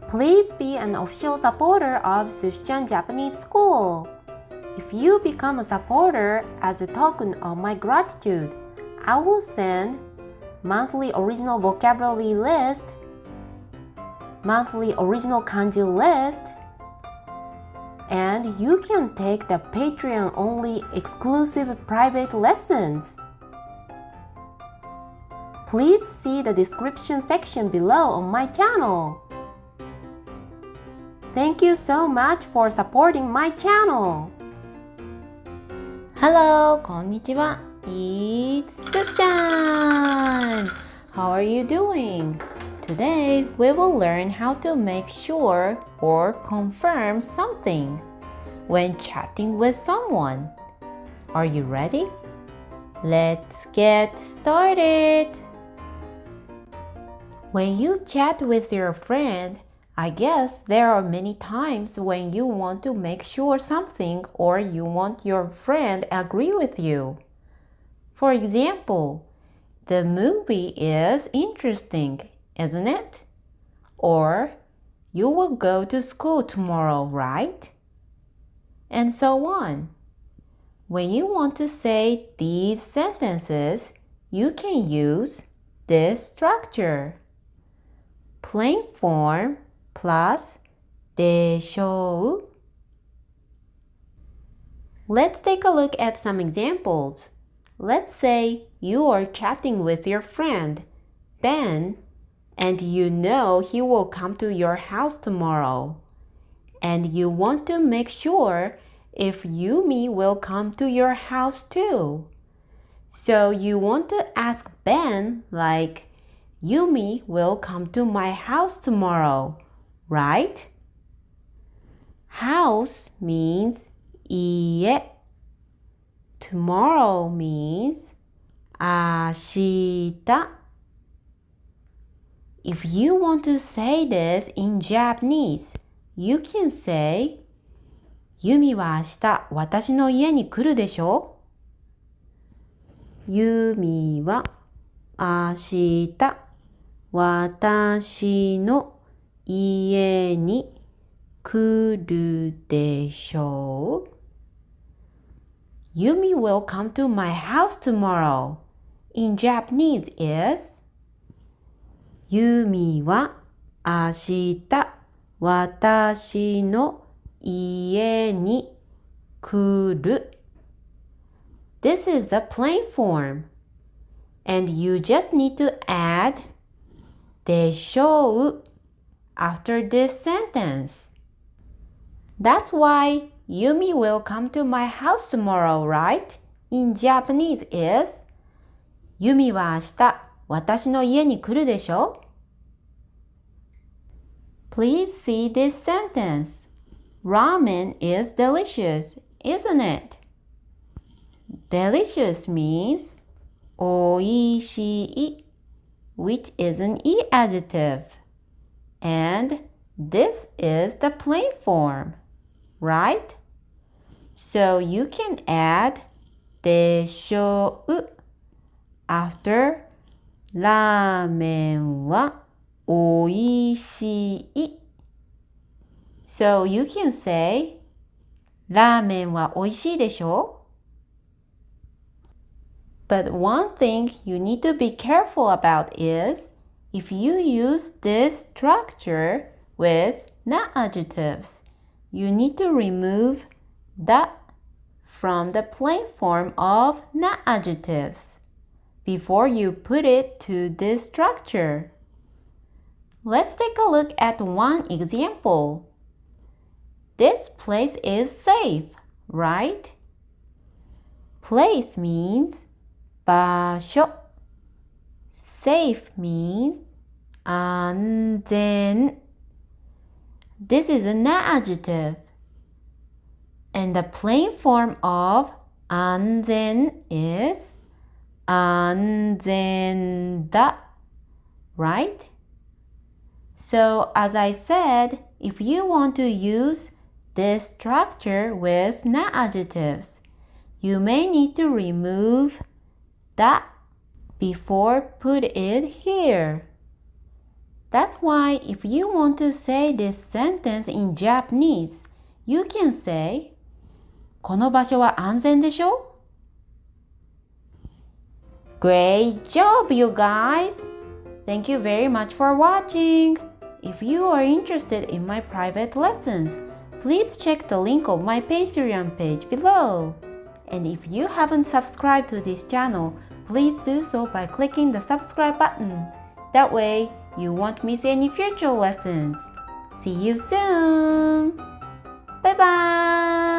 Please be an official supporter of Sushi-chan Japanese School. If you become a supporter as a token of my gratitude, I will send monthly original vocabulary list, monthly original kanji list, and you can take the Patreon-only exclusive private lessons. Please see the description section below on my channel. Thank you so much for supporting my channel. Hello, こんにちは. It's Sushi-chan. How are you doing? Today, we will learn how to make sure or confirm something when chatting with someone. Are you ready? Let's get started. When you chat with your friend, I guess there are many times when you want to make sure something or you want your friend agree with you. For example, the movie is interesting, isn't it? Or you will go to school tomorrow, right? And so on. When you want to say these sentences, you can use this structure. Plain form plus でしょう. Let's take a look at some examples. Let's say you are chatting with your friend, Ben, and you know he will come to your house tomorrow. And you want to make sure if Yumi will come to your house too. So you want to ask Ben like, Yumi will come to my house tomorrow, right? House means 家. Tomorrow means 明日. If you want to say this in Japanese, you can say ユミは明日私の家に来るでしょ? ユミは明日私の家に来るでしょう? Yumi will come to my house tomorrow. In Japanese is ユミは明日私の家に来る. This is a plain form. And you just need to add でしょう after this sentence. That's why Yumi will come to my house tomorrow, right? In Japanese is ユミは明日私の家に来るでしょ? Please see this sentence. Ramen is delicious, isn't it? Delicious means おいしい, which is an E adjective. And this is the plain form, right? So you can add でしょう after ラーメンはおいしい. So you can say ラーメンはおいしいでしょ? But one thing you need to be careful about is if you use this structure with not adjectives, you need to remove the from the plain form of not adjectives before you put it to this structure. Let's take a look at one example. This place is safe, right? Place means 場所. Safe means 安全. This is a not adjective. And the plain form of 安全 is 安全だ, right? So as I said, if you want to use this structure with not adjectives, you may need to remove that before put it here. That's why if you want to say this sentence in Japanese, you can say この場所は安全でしょ? Great job, you guys! Thank you very much for watching. If you are interested in my private lessons, please check the link of my Patreon page below. And if you haven't subscribed to this channel, please do so by clicking the subscribe button. That way, you won't miss any future lessons. See you soon! Bye bye!